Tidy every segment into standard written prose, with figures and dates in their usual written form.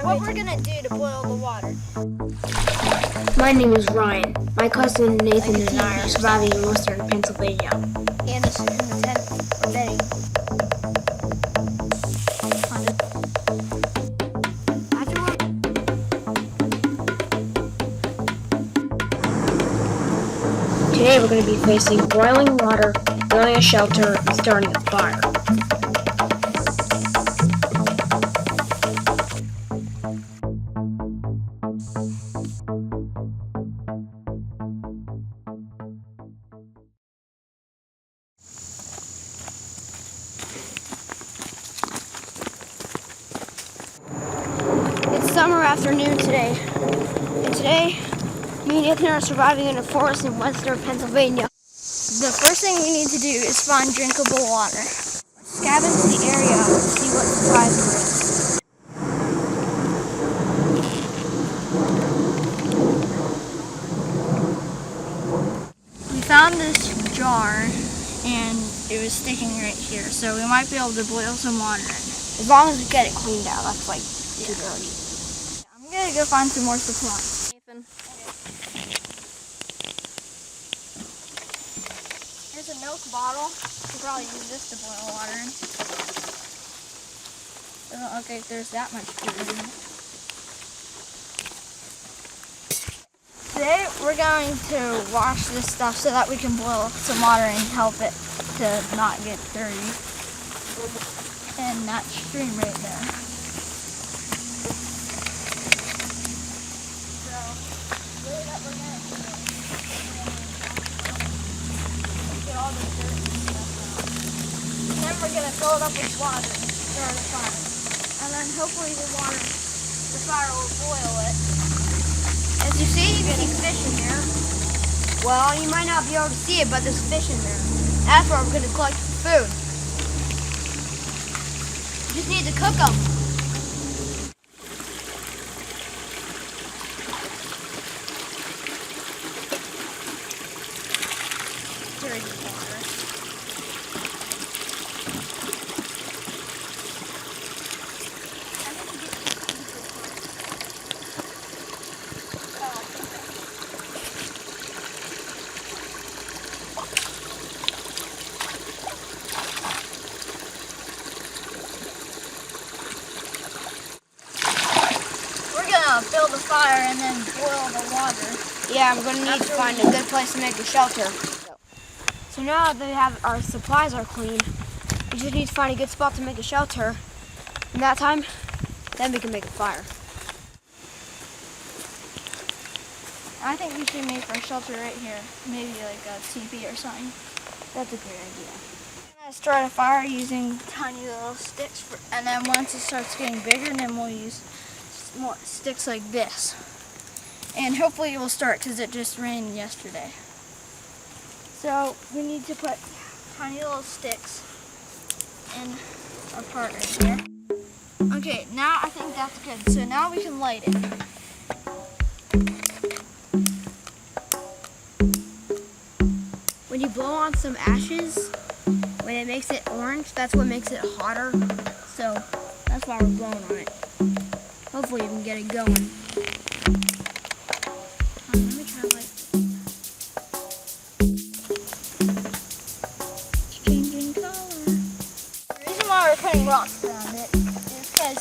what we're gonna do to boil the water. My name is Ryan. My cousin Nathan and I are surviving in western Pennsylvania. And it's in the tent we're bedding. Today we're going to be facing boiling water, building a shelter, and starting a fire. It's summer afternoon today, and today me and Nathan are surviving in a forest in western Pennsylvania. The first thing we need to do is find drinkable water. Scavenge the area and see what supplies there is. We found this jar and it was sticking right here, so we might be able to boil some water in it. As long as we get it cleaned out, that's like too dirty. I'm gonna go find some more supplies. Nathan. Here's a milk bottle. You could probably use this to boil water in. Doesn't look like there's that much food in it. Today we're going to wash this stuff so that we can boil some water and help it to not get dirty. And that stream right there. So, really what we're going to do is get all the dirt and stuff out. And then we're going to fill it up with water and start a fire. And then hopefully the fire will boil it. As you see, you can see fish in there. Well, you might not be able to see it, but there's fish in there. That's where we're going to collect food. You just need to cook them. Dirty water. Build a fire and then boil the water. Yeah, I'm going to need to find a good place to make a shelter. So now that our supplies are clean, we just need to find a good spot to make a shelter. In that time, then we can make a fire. I think we should make our shelter right here. Maybe like a teepee or something. That's a great idea. I'm going to start a fire using tiny little sticks, and then once it starts getting bigger, then we'll use more sticks like this, and hopefully it will start because it just rained yesterday. So we need to put tiny little sticks in our part right here. Okay, now I think that's good. So now we can light it. When you blow on some ashes, when it makes it orange, that's what makes it hotter. So that's why we're blowing on it. Hopefully you can get it going. Let me try to light it. It's changing color. The reason why we're putting rocks around it is because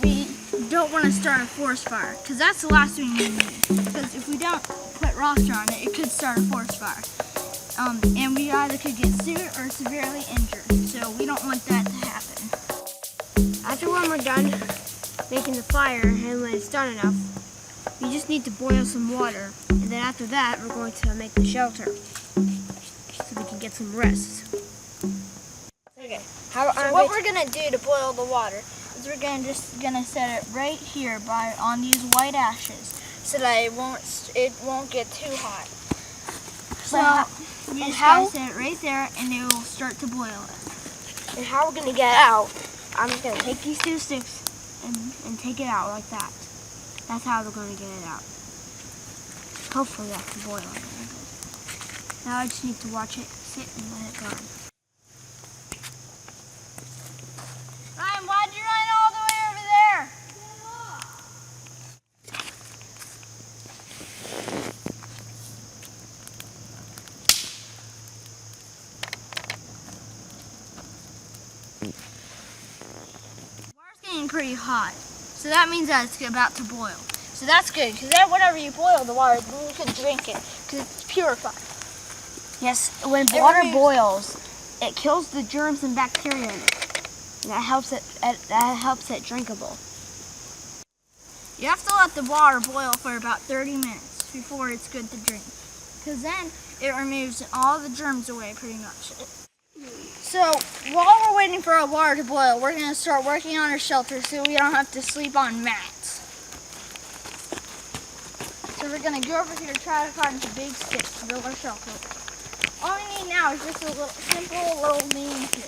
we don't want to start a forest fire. Because that's the last thing we need. Because if we don't put rocks around it, it could start a forest fire. And we either could get sued or severely injured. So we don't want that to happen. After when we're done making the fire, and when it's done enough, you just need to boil some water, and then after that we're going to make the shelter so we can get some rest. Okay, so what we're gonna do to boil the water is we're gonna set it right here on these white ashes so that it won't get too hot. So we just gotta set it right there and it will start to boil it. And how we're gonna get it out, I'm just gonna take these two sticks and take it out like that. That's how we're going to get it out. Hopefully that's the boiling. Now I just need to watch it sit and let it burn. Ryan, why'd you run all the way over there? Water's getting pretty hot, so that means that it's about to boil. So that's good, because then whenever you boil the water, then you can drink it, because it's purified. Yes, when water boils, it kills the germs and bacteria in it. And that helps it drinkable. You have to let the water boil for about 30 minutes before it's good to drink, because then it removes all the germs away pretty much. So while we're waiting for our water to boil, we're going to start working on our shelter so we don't have to sleep on mats. So we're going to go over here and try to find some big sticks to build our shelter. All we need now is just a little simple little lean to.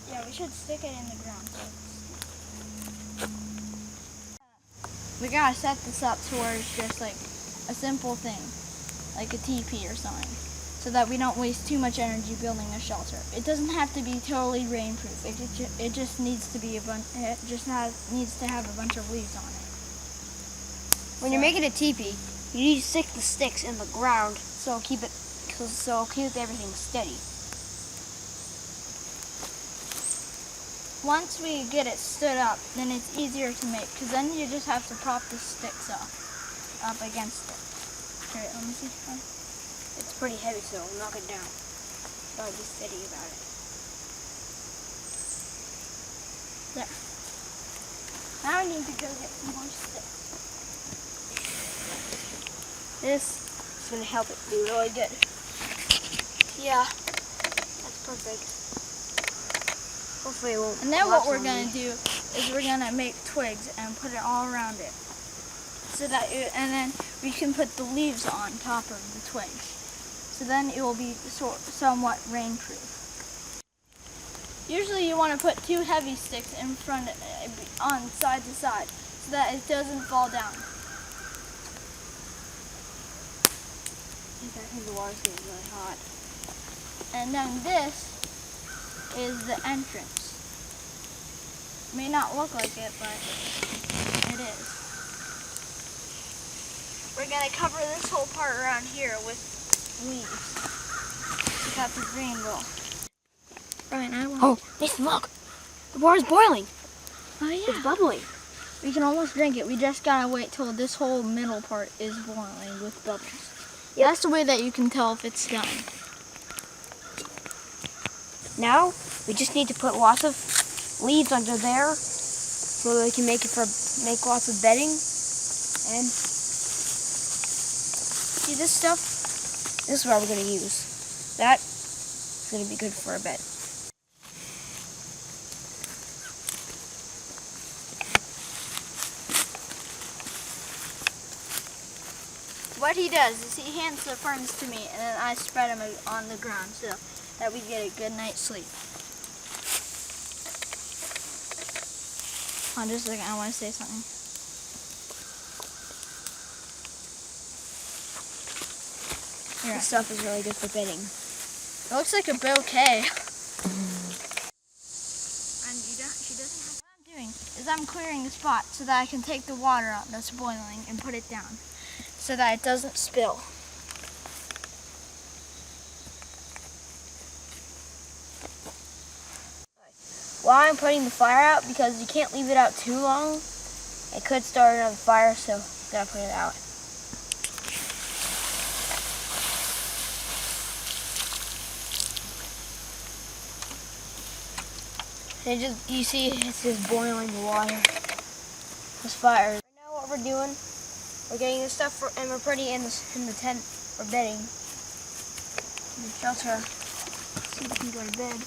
Yeah, we should stick it in the ground. We gotta set this up to where it's just like a simple thing, like a teepee or something, so that we don't waste too much energy building a shelter. It doesn't have to be totally rainproof. It just needs to be needs to have a bunch of leaves on it. When you're making a teepee, you need to stick the sticks in the ground so it'll keep everything steady. Once we get it stood up, then it's easier to make, because then you just have to prop the sticks up against it. Here, let me see. It's pretty heavy, so knock it down. Gotta be steady about it. There. Now I need to go get some more sticks. This is gonna help it do really good. Yeah. That's perfect. Hopefully it won't. And then what we're collapse on gonna me. do is we're gonna make twigs and put it all around it, so that and then we can put the leaves on top of the twigs. So then it will be somewhat rainproof. Usually you want to put 2 heavy sticks in front on side to side, so that it doesn't fall down. I think the water's getting really hot. And then this is the entrance. May not look like it, but it is. We're gonna cover this whole part around here with leaves. Check out the green roll. Ryan, I want. Oh, Nathan, look! The water's boiling. Oh yeah. It's bubbling. We can almost drink it. We just gotta wait till this whole middle part is boiling with bubbles. Yep. That's the way that you can tell if it's done. Now we just need to put lots of leaves under there so that we can make lots of bedding. And see this stuff? This is what we're going to use. That is going to be good for a bed. What he does is he hands the ferns to me, and then I spread them on the ground so that we get a good night's sleep. Hold on just a second, I want to say something. Here. This stuff is really good for bedding. It looks like a bouquet. And she doesn't have. What I'm doing is I'm clearing the spot so that I can take the water out that's boiling and put it down, so that it doesn't spill. While I'm putting the fire out, because you can't leave it out too long, it could start another fire, so gotta put it out. You see, it's just boiling water. This fire. Right now, what we're doing, we're getting this stuff, and we're putting it in the tent for bedding, in the shelter, so we can go to bed.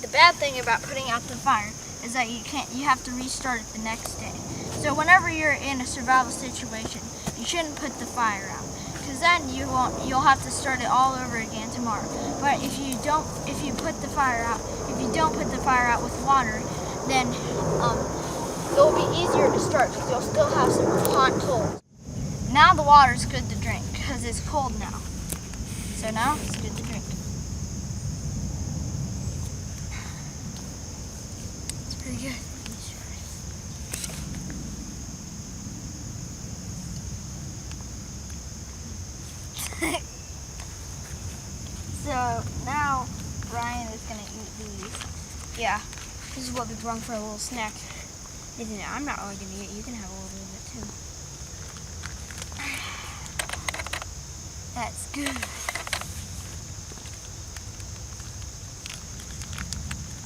The bad thing about putting out the fire is that you have to restart it the next day. So whenever you're in a survival situation, you shouldn't put the fire out, because then you'll have to start it all over again tomorrow. But if you don't put the fire out with water, then it'll be easier to start, because you'll still have some hot coals. Now the water's good to drink because it's cold now. So now it's good to drink. So now Ryan is gonna eat these. Yeah, this is what we brought for a little snack. Isn't it? I'm not really gonna eat it. You can have a little bit of it too. That's good.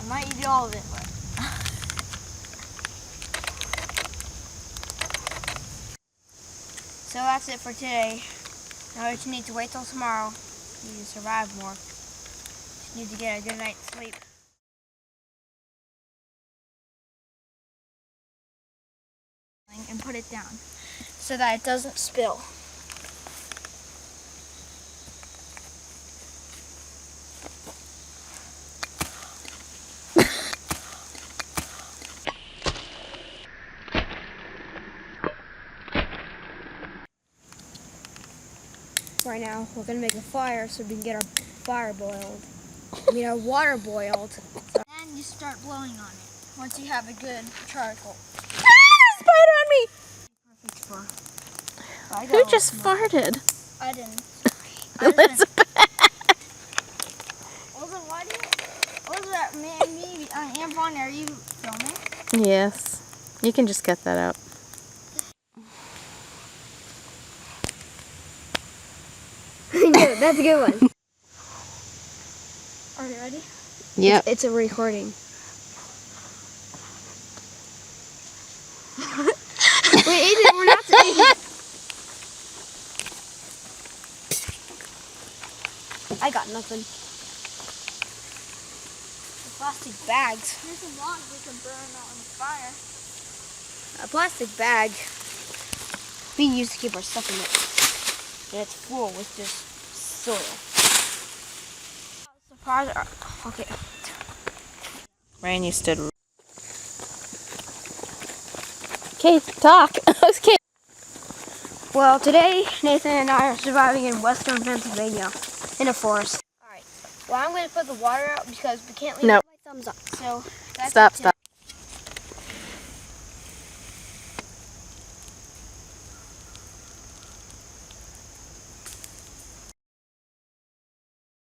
I might eat all of it, but so that's it for today. Now we just need to wait till tomorrow. We need to survive more. Just need to get a good night's sleep. And put it down. So that it doesn't spill. Right now, we're gonna make a fire so we can get our fire boiled. Our water boiled. And you start blowing on it once you have a good charcoal. Spider on me! Perfect for. Who just farted? I didn't. Elizabeth. Elizabeth, me, Aunt Bonnie, are you filming? Yes. You can just cut that out. That's a good one. Are you ready? Yep. It's a recording. Wait, Aiden, we're not I got nothing. The plastic bags. There's some logs we can burn out on the fire. A plastic bag being used to keep our stuff in it. And it's full with just soil. Surprise! Okay. Ryan, you stood. Okay, talk. Okay. Well, today Nathan and I are surviving in western Pennsylvania in a forest. All right. Well, I'm going to put the water out because we can't leave No. my thumbs up. So that's Stop, it. stop.